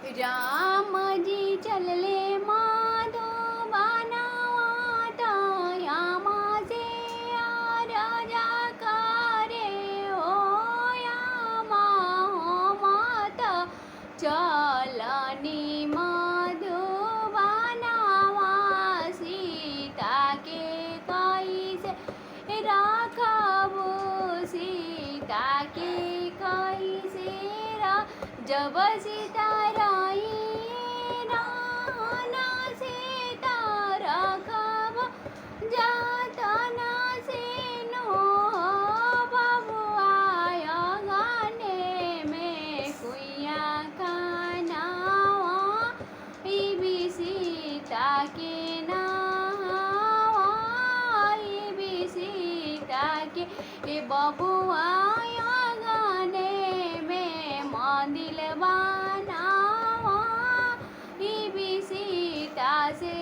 राम जी चलले माधो बनावाता यामा से राजा करे हो यामा हो माता चलनी माधो बनावा सीता के कैसे राखबो सीता के कैसे जब सीता के नावा भी सीता के ए बबुआ गाने में मंदिर बनावा भी सीता से